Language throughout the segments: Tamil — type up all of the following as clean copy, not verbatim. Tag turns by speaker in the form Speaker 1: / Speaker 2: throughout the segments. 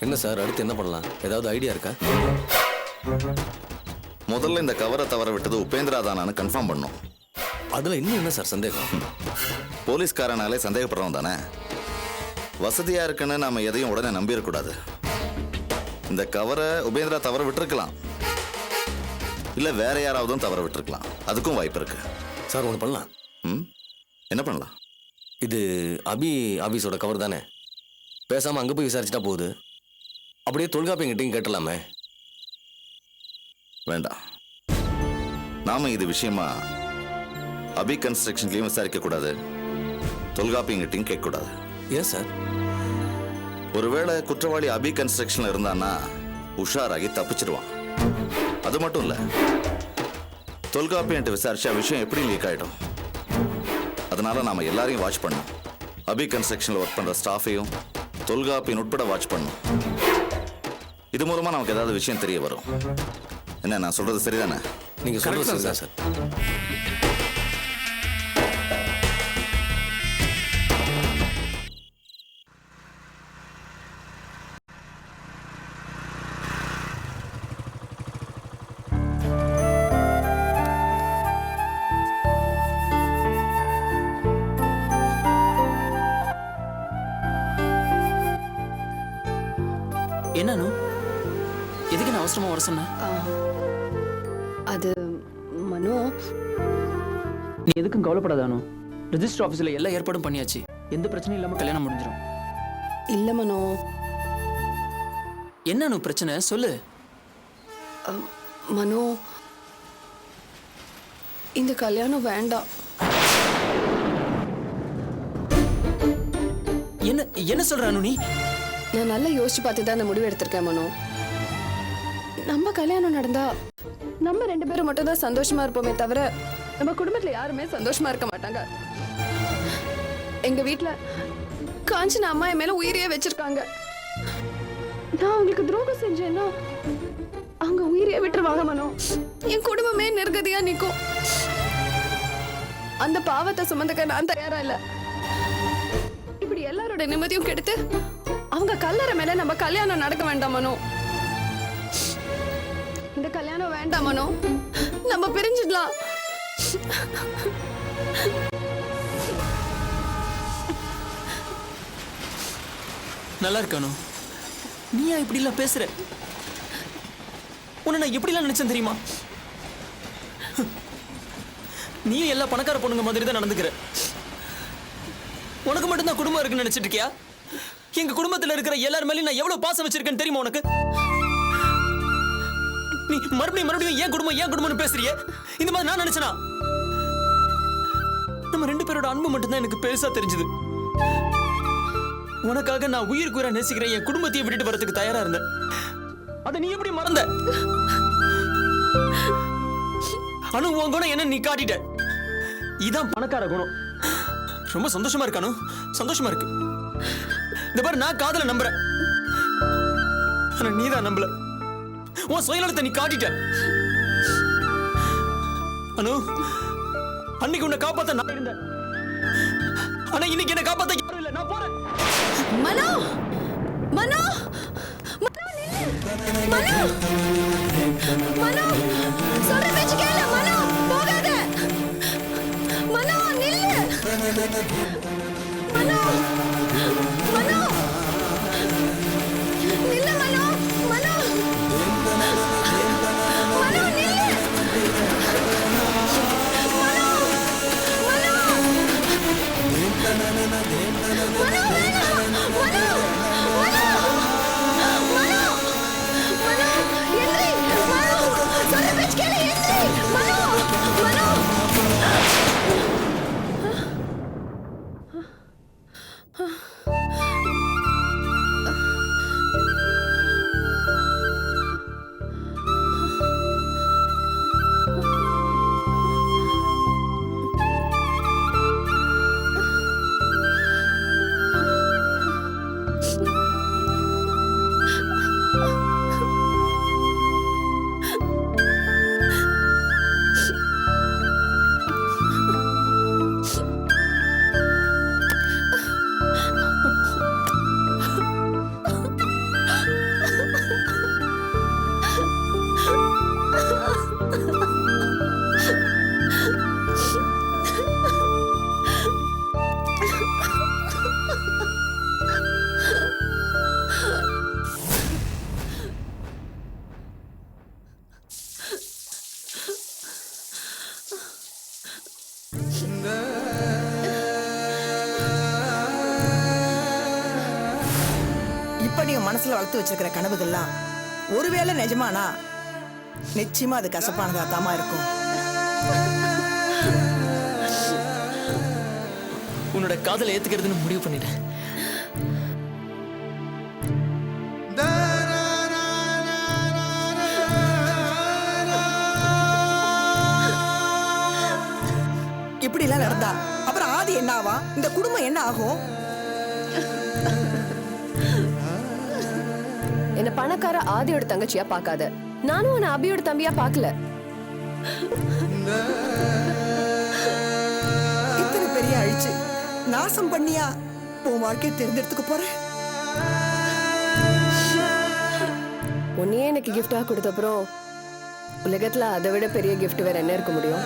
Speaker 1: என்ன சார், அடுத்து என்ன பண்ணலாம்? ஏதாவது ஐடியா இருக்கா?
Speaker 2: முதல்ல இந்த கவரை தவற விட்டது உபேந்திரா தானான்னு கன்ஃபார்ம் பண்ணும்.
Speaker 1: அதுல இன்னும் என்ன சார் சந்தேகம்?
Speaker 2: போலீஸ்காரனாலே சந்தேகப்படுறோம் தானே. வசதியா இருக்குன்னு நாம எதையும் உடனே நம்பிடக்கூடாது. இந்த கவரை உபேந்திரா தவற விட்டுருக்கலாம், இல்ல வேற யாராவதும் தவற விட்டுருக்கலாம். அதுக்கும் வாய்ப்பு இருக்கு.
Speaker 1: சார் ஒன்று பண்ணலாம்.
Speaker 2: என்ன பண்ணலாம்?
Speaker 1: இது அபி ஆபீஸோட கவர் தானே, பேசாம அங்க போய் விசாரிச்சுட்டா போகுது. அப்படியே தொல்காப்பியங்கிட்டையும் கேட்டலாமே.
Speaker 2: வேண்டாம், நாம இது விஷயமா அபி கன்ஸ்ட்ரக்ஷன்லயும் விசாரிக்க கூடாது, தொல்காப்பியங்கிட்டையும் கேட்க கூடாது.
Speaker 1: ஏன் சார்?
Speaker 2: ஒருவேளை குற்றவாளி அபி கன்ஸ்ட்ரக்ஷன்ல இருந்தான்னா உஷாராகி தப்பிச்சிருவான். அது மட்டும் இல்ல, தொல்காப்பியன்ட்டு விசாரிச்சா விஷயம் எப்படி லீக் ஆயிடும். அதனால நாம எல்லாரையும் வாட்ச் பண்ணோம். அபி கன்ஸ்ட்ரக்ஷன்ல ஒர்க் பண்ற ஸ்டாஃபையும் தொல்காப்பியன் உட்பட வாட்ச் பண்ணோம். இது மூலமா நமக்கு ஏதாவது விஷயம் தெரிய வரும். என்ன நான் சொல்றது சரிதானே?
Speaker 1: நீங்க சொல்றது சரிதான் சார்.
Speaker 3: என்னன்னு எதுக்கு நான் அவசரமா வர சொன்னேன்?
Speaker 4: அது மனோ,
Speaker 3: நீ எதுக்கும் கவலைப்படாதானோ. ரெஜிஸ்டர் ஆஃபீஸில் எல்லா ஏற்பாடும் பண்ணியாச்சு. எந்த பிரச்சனையும் இல்லாமல் கல்யாணம் முடிஞ்சிடும்.
Speaker 4: இல்ல மனோ.
Speaker 3: என்னன்னு பிரச்சனை சொல்லு.
Speaker 4: மனோ, இந்த கல்யாணம் வேண்டாம்.
Speaker 3: என்ன என்ன சொல்றானு நீ?
Speaker 4: நான் நல்லா யோசிச்சு பார்த்து தான் இந்த முடிவு எடுத்திருக்கேன் மனோ. நம்ம கல்யாணம் நடந்தா நம்ம 2 பேரும் மட்டும் தான் சந்தோஷமா இருப்போமே தவிர நம்ம குடும்பத்துல யாருமே சந்தோஷமா இருக்க மாட்டாங்க. எங்க வீட்டுல காஞ்சனா அம்மா என் மேல உயிரையே வச்சிருக்காங்க. நான் அவங்களுக்கு துரோகம் செஞ்சேன்னா அவங்க உயிரையே விட்டுருவாங்க மனோ. என் குடும்பமே நிர்கதியா நிற்கும். அந்த பாவத்தை சுமந்துக்க நான் தயாரா இல்ல. இப்படி எல்லாரோட நிம்மதியும் கெடுத்து அவங்க கல்லறை மேல நம்ம கல்யாணம் நடக்க வேண்டாம் மனோ. இந்த கல்யாணம் வேண்டாம் மனோ, நம்ம பிரிஞ்சிடலாம்.
Speaker 3: நல்லா இருக்கானோ? நீயா இப்படி எல்லாம் பேசுற? உன்னை நான் எப்படிலாம் நினைச்சேன் தெரியுமா? நீயும் எல்லா பணக்கார பொண்ணுங்க மாதிரி தான் நடந்துக்கிற. உனக்கு மட்டும்தான் குடும்பம் இருக்குன்னு நினைச்சிட்டு இருக்கியா? எங்க குடும்பத்துல இருக்கிற எல்லார் மேலயும் நான் எவ்வளவு பாசம் வச்சிருக்கேன்னு தெரியுமா உனக்கு? நீ மறுபடியும் ஏன் குடும்பம்னு பேசுறிய? இந்த மாதிரி நான் நினைச்சனா? நம்ம 2 பேரோட அன்பு மட்டும்தான் எனக்கு பெருசா தெரிஞ்சது. உனக்காக நான் உயிருக்கு உயிரா நேசிக்கிற என் குடும்பத்தையே விட்டுட்டு வரதுக்கு தயாரா இருந்தேன். அதை நீ எப்படி மறந்த? அனு, உன் குணம் என்ன நீ காட்டிட்ட. இதான் பணக்கார குணம். ரொம்ப சந்தோஷமா இருக்கானு? சந்தோஷமா இருக்கு. இந்த பாரு, நான் காதல நம்புறேன், ஆனா நீதான் நம்பல. உன் சுயநலத்தை நீ காட்டிட்ட. அனு, அன்னைக்கு உன்னை காப்பாத்த நான் இருந்தேன், ஆனா இன்னைக்கு என்ன காப்பாத்த யாரும் இல்ல. நான் போறேன்.
Speaker 4: மனோ, மனோ, மனோ, மனோ, சொல்ற பேச்சு கேளு. மனோ, போகாத. மனோ, நில்லு. மனோ, மனோ, நில்லு. மனோ, மனோ, மனோ, நில்லு. மனோ, மனோ, மனோ, வேணாம். மனோ, மனோ, மனோ, மனோ, எந்திரி. மனோ,
Speaker 5: மனசுல வளர்த்து வச்சிருக்கிற கனவுகள்லாம் ஒருவேளை நிஜமானா நிச்சயமா அது கசப்பானதா தாமா இருக்கும்.
Speaker 3: உன்னோட காதலை ஏத்துக்கிறதுன்னு முடிவு பண்ணிட்டேன்.
Speaker 5: இப்படி எல்லாம் நடந்தா அப்புறம் ஆதி என்ன ஆவா, இந்த குடும்பம் என்ன ஆகும்?
Speaker 4: என்ன பணக்கார ஆதியோட தங்கச்சியா பார்க்காத. நானும் உன்னை அபியோட தம்பியா பார்க்கல.
Speaker 5: இத்தனை பெரிய அழிச்சு நாசம் பண்ணியா உன் வாழ்க்கையை தேர்ந்தெடுத்துக்க போற?
Speaker 4: உன்னையே எனக்கு கிஃப்டா கொடுத்த அப்புறம் உலகத்துல அதை விட பெரிய கிஃப்ட் வேற என்ன இருக்க முடியும்?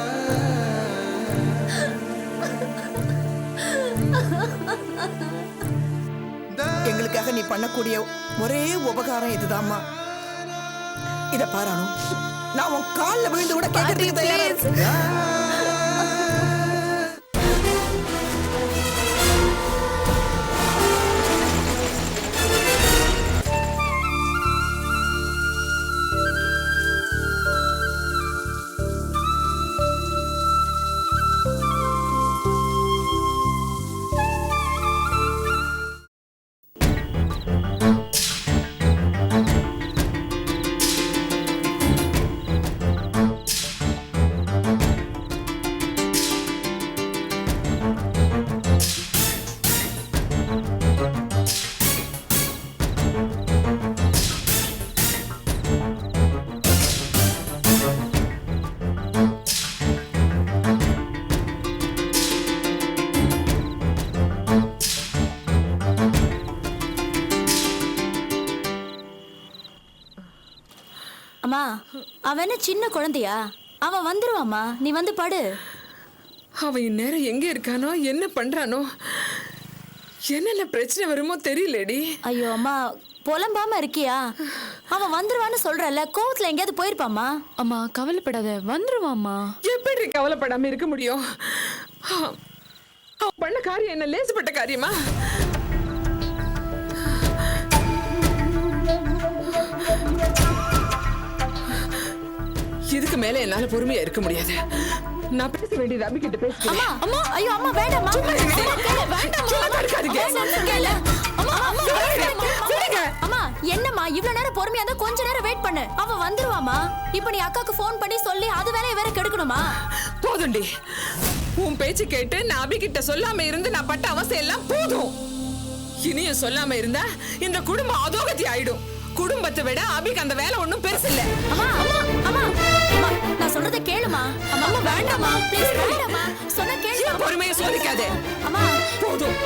Speaker 5: எங்களுக்காக நீ பண்ணக்கூடிய ஒரே உபகாரம் இதுதாம்மா. இத பாரானு, நான் உன் கால்ல விழுந்து கூட கேட்கறதுக்கு தயாரா இருக்கேன்.
Speaker 6: அம்மா, அவன் என்ன சின்ன குழந்தையா? அவன் வந்துருவாம்மா, நீ வந்து படு.
Speaker 7: அவன் இந்நேரம் எங்க இருக்கானோ, என்ன பண்றானோ, என்னென்ன பிரச்சனை வருமோ தெரியலடி.
Speaker 6: ஐயோ அம்மா, புலம்பாம இருக்கியா? அவன் வந்துருவான்னு சொல்றல, கோவத்துல எங்கேயாவது போயிருப்பாமா?
Speaker 8: அம்மா கவலைப்படாத, வந்துருவாம்மா.
Speaker 7: எப்படி கவலைப்படாம இருக்க முடியும்? அவன் பண்ண காரியம் என்ன லேசுப்பட்ட காரியமா? இதுக்கு மேல என்னால பொறுமையா இருக்க முடியாது. நான் பேச வேண்டியது அபி கிட்ட பேசுறேன்.
Speaker 6: அம்மா அம்மா, ஐயோ அம்மா வேண்டாம்மா. அம்மா என்னம்மா இவ்வளவு நேரம் பொறுமையா இருந்தா கொஞ்ச நேரம் வெயிட் பண்ணு. அவன் வந்துருவாமா. இப்ப நீ அக்காக்கு ஃபோன் பண்ணி சொல்லி அது வேலையை வேற கெடுக்கணுமா?
Speaker 7: போதும்டி, உன் பேச்சு கேட்டு நான் அபி கிட்ட சொல்லாம இருந்து நான் பட்ட அவஸ்தை எல்லாம் போதும். இனியும் சொல்லாம இருந்தா இந்த குடும்பம் அதோகதி ஆயிடும். குடும்பத்தை விட அபிக்கு அந்த வேலை ஒண்ணும் பெருசு இல்ல.
Speaker 6: அம்மா அம்மா அம்மா, நான் சொல்றத கேளுமா. அம்மா வேண்டாமா, ப்ளீஸ் வேண்டாமா, சொன்னா கேளு.
Speaker 7: பொறுமையை சோதிக்காதே.
Speaker 6: அம்மா
Speaker 7: போதும்,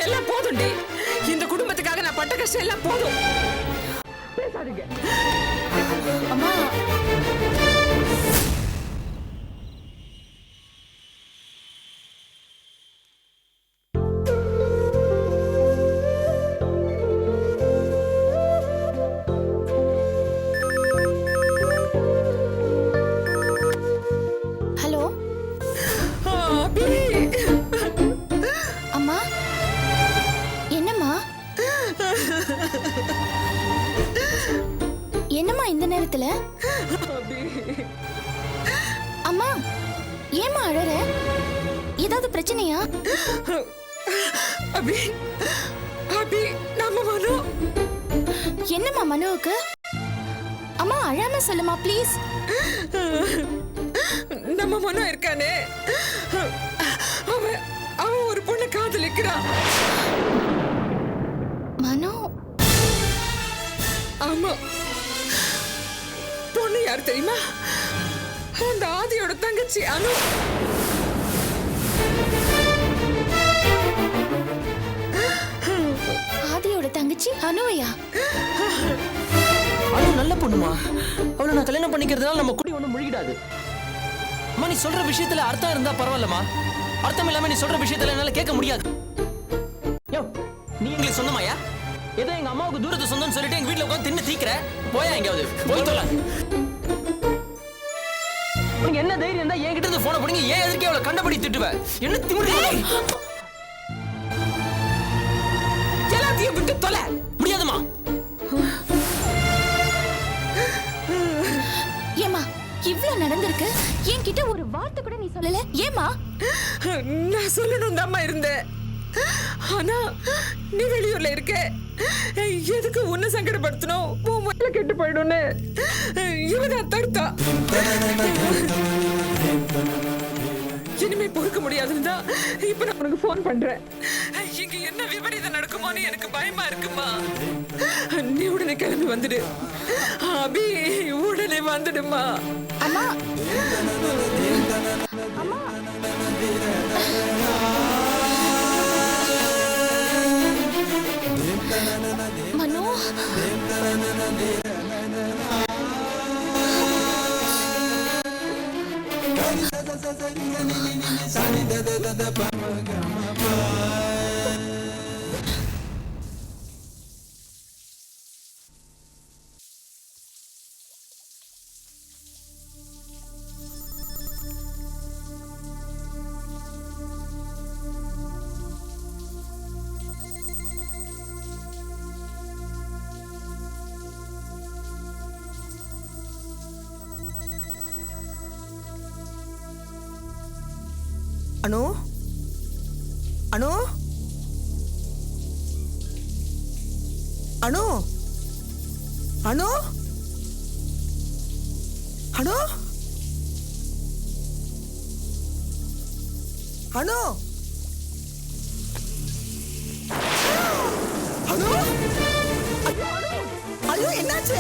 Speaker 7: எல்லாம் போதும்டி. இந்த குடும்பத்துக்காக நான் பட்ட கஷ்டம் எல்லாம் போதும். பேசாதீங்க.
Speaker 6: அம்மா. அம்மா என்னம்மா? என்னம்மா இந்த நேரத்துல? அம்மா ஏம்மா அழற? ஏதாவது பிரச்சனையா?
Speaker 7: அபி அபி, நம்ம மனோ.
Speaker 6: என்னம்மா மனோவுக்கு? அம்மா அழாம சொல்லுமா ப்ளீஸ்.
Speaker 7: நம்ம மனோ இருக்கானே, அவன் ஒரு பொண்ணை காதலிக்கிறான்.
Speaker 6: மனோ?
Speaker 7: ஆமா, பொண்ணு யார் தெரியுமா? அந்த ஆதியோட தங்கச்சி அனு.
Speaker 6: ஆதியோட தங்கச்சி அனுவையா?
Speaker 3: அனு நல்ல பொண்ணுமா. அவளை நான் கல்யாணம் பண்ணிக்கிறதுனால நம்ம குடி ஒண்ணும் முழுகிடாது. அம்மா நீ சொல்ற விஷயத்துல அர்த்தம் இருந்தா பரவாயில்லம்மா. அர்த்தம் இல்லாம நீ சொல்ற விஷயத்துல என்னால கேட்க முடியாது. யோ, நீ எங்களுக்கு சொந்தமாயா? ஏதோ எங்க அம்மாவுக்கு தூரத்து சொந்தம்னு சொல்லிட்டு எங்க வீட்டுல உட்காந்து தின்னு தீக்கிற. போயா எங்கயாவது போய் தொலை. உனக்கு என்ன தைரியம் இருந்தா என்கிட்ட இருந்து போனை பண்ணி ஏன் எதிர்க்கே அவளை கண்டபடி திட்டுவ? என்ன திமிரு?
Speaker 7: எல்லாத்தையும் விட்டு தொலை.
Speaker 3: முடியாதுமா.
Speaker 6: வார்த்தை கூட நீ சொல்லல. ஏமா?
Speaker 7: நான் சொல்லணும் தாம்மா இருந்தேன். ஆனா நீ வெளியூர்ல இருக்க, எதுக்கு உன்னை சங்கடப்படுத்தணும், உன் வேலை கெட்டு போயிடும்னு இவதான் தடுத்தா. இனிமே பொறுக்க முடியாதுன்னு இப்ப நான் உனக்கு போன் பண்றேன். இங்க என்ன விபரீதம் நடக்குமோன்னு எனக்கு பயமா இருக்குமா. நீ உடனே கிளம்பி வந்துடு. அபி உடனே வந்துடுமா.
Speaker 6: அம்மா அம்மா மனோ,
Speaker 5: அனு அனு அனு அனு அனு அனு அனு ஐயோ என்னாச்சு?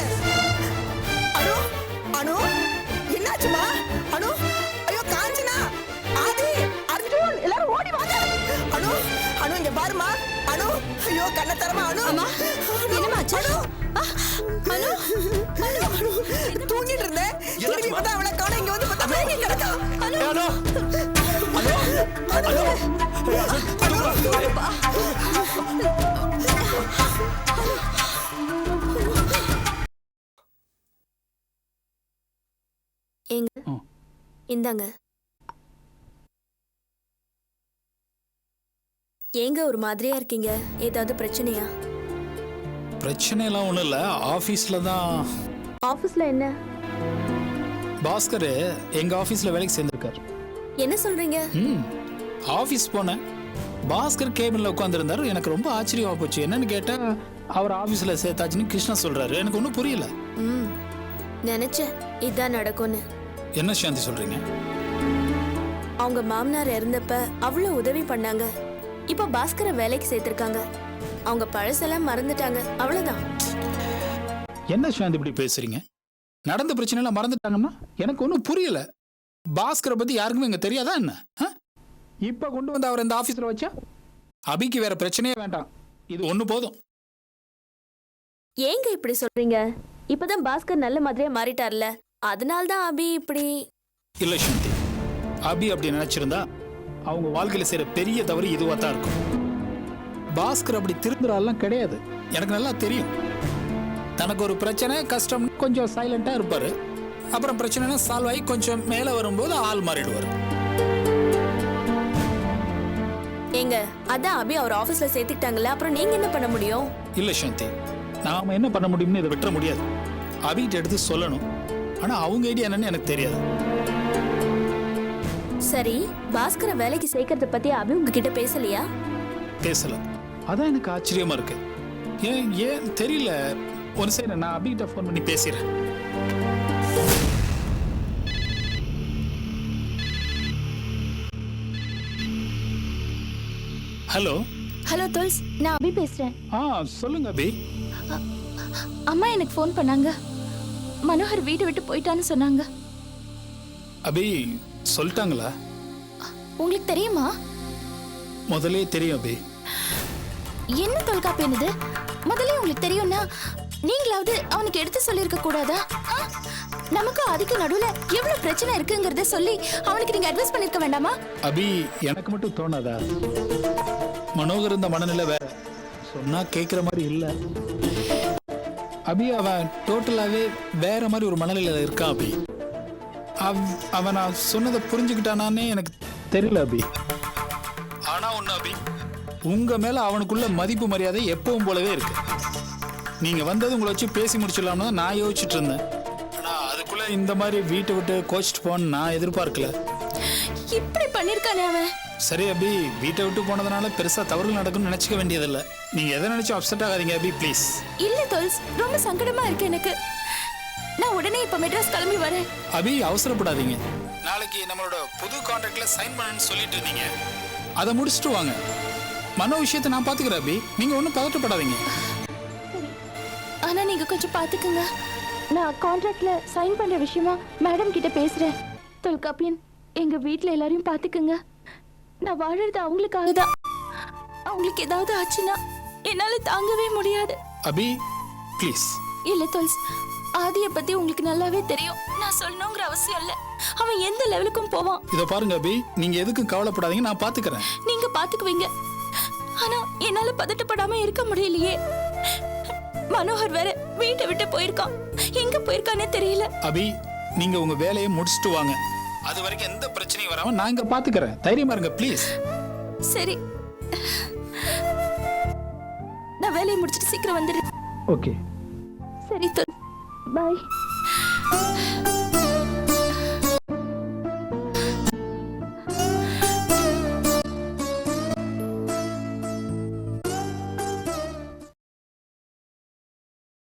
Speaker 5: அனு அனு என்னாச்சுமா? அனு ஐயோ காஞ்சனா, ஆதி, அர்ஜுன் எல்லாரும் ஓடி வாங்க. அனு அனு இங்க பாருமா. அனு ஐயோ கண்ண தரமா. அனு
Speaker 6: அம்மா என்னமாச்சு?
Speaker 5: அனு அனு அனு தூங்கிட்டு இருந்தேன். திரும்பி பார்த்தா அவளை காணோம். இங்க வந்து பார்த்தா மேலே கிடக்கா. அனு அனு அனு
Speaker 6: எங்க இந்தாங்க. ஏங்க ஒரு மாதிரியா இருக்கீங்க? ஏதாவது பிரச்சனையா?
Speaker 9: பிரச்சனை எல்லாம் ஒன்றும் இல்லை. ஆஃபீஸில் தான்.
Speaker 6: ஆபீஸ்ல என்ன?
Speaker 9: பாஸ்கர் எங்கள் ஆஃபீஸில் வேலைக்கு சேர்ந்துருக்கார்.
Speaker 6: என்ன சொல்றீங்க?
Speaker 9: ஆஃபீஸ் போனேன், பாஸ்கர் கேபினில் உட்காந்துருந்தார். எனக்கு ரொம்ப ஆச்சரியமாக போச்சு. என்னன்னு கேட்டால் அவர் ஆஃபீஸில் சேர்த்தாச்சுன்னு கிருஷ்ணா சொல்கிறாரு. எனக்கு ஒன்றும் புரியல.
Speaker 6: நினைச்சேன் இதான் நடக்கும்னு.
Speaker 9: என்ன சாந்தி சொல்கிறீங்க?
Speaker 6: அவங்க மாமனார் இறந்தப்ப அவ்வளவு உதவி பண்ணாங்க. இப்போ பாஸ்கரை வேலைக்கு சேர்த்திருக்காங்க. அவங்க பழசெல்லாம் மறந்துட்டாங்க, அவ்வளவுதான்.
Speaker 9: என்ன சாந்தி இப்படி பேசுறீங்க? நடந்த பிரச்சனைலாம் மறந்துட்டாங்கன்னா எனக்கு ஒன்றும் புரியல. பாஸ்கரை பற்றி யாருக்குமே இங்கே தெரியாதா என்ன? இப்போ கொண்டு வந்து அவர் இந்த ஆஃபீஸில் வச்சா அபிக்கு வேற பிரச்சனையே வேண்டாம். இது ஒன்று போதும்.
Speaker 6: ஏங்க இப்படி சொல்றீங்க? இப்பதான் பாஸ்கர் நல்ல மாதிரியா மாறிட்டார்ல, அதனால்தான் அபி இப்படி.
Speaker 9: இல்லை சாந்தி, அபி அப்படி நினைச்சிருந்தா அவங்க வாழ்க்கையில் செய்கிற பெரிய தவறு இதுவாக தான் இருக்கும். பாஸ்கர் அப்படி திரும்புறாலாம் கிடையாது. எனக்கு நல்லா தெரியும். தனக்கு ஒரு பிரச்சனை கஷ்டம் கொஞ்சம் சைலண்டாக இருப்பார். அப்புறம் பிரச்சனைனா சால்வ் ஆகி கொஞ்சம் மேலே வரும்போது ஆள் மாறிடுவார்.
Speaker 6: ஏங்க அதான் அபி அவர் ஆபீஸ்ல சேர்த்துக்கிட்டாங்கல்ல, அப்புறம் நீங்க என்ன பண்ண முடியும்?
Speaker 9: இல்லை சாந்தி, நாம என்ன பண்ண முடியும்னு இதை விட்டுற முடியாது. அபிகிட்ட எடுத்து சொல்லணும். ஆனால் அவங்க ஐடியா என்னன்னு எனக்கு தெரியாது.
Speaker 6: சரி, பாஸ்கரை வேலைக்கு சேர்க்கறத பத்தி அபி உங்ககிட்ட பேசலையா?
Speaker 9: பேசல. அதான் எனக்கு ஆச்சரியமா இருக்கு. ஏன் தெரியல. ஒரு சரி, நான் அபிகிட்ட ஃபோன் பண்ணி பேசுறேன். ஹலோ
Speaker 8: ஹலோ துல்ஸ், நான் அபி பேசுறேன்.
Speaker 9: சொல்லுங்க அபி.
Speaker 8: அம்மா எனக்கு ஃபோன் பண்ணாங்க. மனோகர் வீட்டை விட்டு போயிட்டான்னு சொன்னாங்க.
Speaker 9: அபி சொல்லிட்டாங்களா?
Speaker 8: உங்களுக்கு தெரியுமா?
Speaker 9: முதலே தெரியும் அபி.
Speaker 8: என்ன தொல்காப்பு என்னது? முதல்ல உங்களுக்கு தெரியும்னா நீங்களாவது அவனுக்கு எடுத்து சொல்லியிருக்க கூடாதா? நமக்கும் அதுக்கு நடுவுல எவ்வளவு பிரச்சனை இருக்குங்கிறத சொல்லி அவனுக்கு நீங்க அட்வைஸ் பண்ணிருக்க வேண்டாமா?
Speaker 9: அபி எனக்கு மட்டும் தோணாதா? மனோகர் இந்த மனநிலை வேற. சொன்னா கேட்குற மாதிரி இல்லை அபி. அவன் டோட்டலாகவே வேற மாதிரி ஒரு மனநிலையில் இருக்கான் அபி. அவன் நான் சொன்னதை புரிஞ்சுக்கிட்டானானே எனக்கு தெரியல அபி. ஆனா ஒண்ணு அபி, உங்க மேல அவனுக்குள்ள மதிப்பு மரியாதை எப்பவும் போலவே இருக்கு. நீங்க வந்தது உங்களை வச்சு பேசி முடிச்சிடலாம்னு தான் நான் யோசிச்சுட்டு இருந்தேன். ஆனா அதுக்குள்ள இந்த மாதிரி வீட்டை விட்டு கோச்சிட்டு போன்னு நான் எதிர்பார்க்கல.
Speaker 8: இப்படி பண்ணிருக்கானே அவன்.
Speaker 9: சரி அபி, வீட்டை விட்டு போனதுனால பெருசா தவறுகள் நடக்கும்னு நினைச்சுக்க வேண்டியதில்லை. நீங்க எதை நினைச்சும் அப்செட் ஆகாதீங்க அபி, ப்ளீஸ்.
Speaker 8: இல்ல தோல்ஸ், ரொம்ப சங்கடமா இருக்கு எனக்கு. நான் உடனே இப்ப மெட்ராஸ் கிளம்பி வரேன்.
Speaker 9: அபி, அவசரப்படாதீங்க. நாளைக்கு நம்மளோட புது கான்ட்ராக்ட்ல சைன் பண்ணணும்னு சொல்லிட்டு இருந்தீங்க. அதை முடிச்சுட்டு வாங்க. மனோ விஷயத்தை நான் பாத்துக்கிறேன் அபி, நீங்க ஒன்றும் பதட்டப்படாதீங்க.
Speaker 8: ஆனா நீங்க கொஞ்சம் பாத்துக்குங்க. நான் கான்ட்ராக்ட்ல சைன் பண்ற விஷயமா மேடம் கிட்ட பேசுறேன். தொல்காப்பியன், எங்க வீட்ல எல்லாரையும் பாத்துக்குங்க. நான் வாழறது அவங்களுக்காக தான். அவங்களுக்கு ஏதாவது ஆச்சுன்னா என்னால தாங்கவே முடியாது.
Speaker 9: அபி ப்ளீஸ்.
Speaker 8: இல்ல தோல்ஸ், ஆதிய பத்தி உங்களுக்கு நல்லாவே தெரியும். நான் சொல்லணுங்கிற அவசியம் இல்ல. அவன் எந்த லெவலுக்கும் போவான்.
Speaker 9: இதை பாருங்க அபி, நீங்க எதுக்கும் கவலைப்படாதீங்க, நான் பாத்துக்கிறேன்.
Speaker 8: நீங்க பாத்துக்குவீங்க. ஆனா என்னால பதட்டப்படாம இருக்க முடியலையே. மனோகர் வேற வீட்டை விட்டு போயிருக்கான். எங்க போயிருக்கானே தெரியல.
Speaker 9: அபி, நீங்க உங்க வேலையை முடிச்சுட்டு வாங்க. அது வரைக்கும் எந்த பிரச்சனையும் வராம நான் இங்க பாத்துக்கிறேன். தைரியமா இருங்க ப்ளீஸ்.
Speaker 8: சரி, நான் வேலையை முடிச்சிட்டு சீக்கிரம் வந்துடுறேன்.
Speaker 9: ஓகே.
Speaker 8: சரி தோல், பாய்.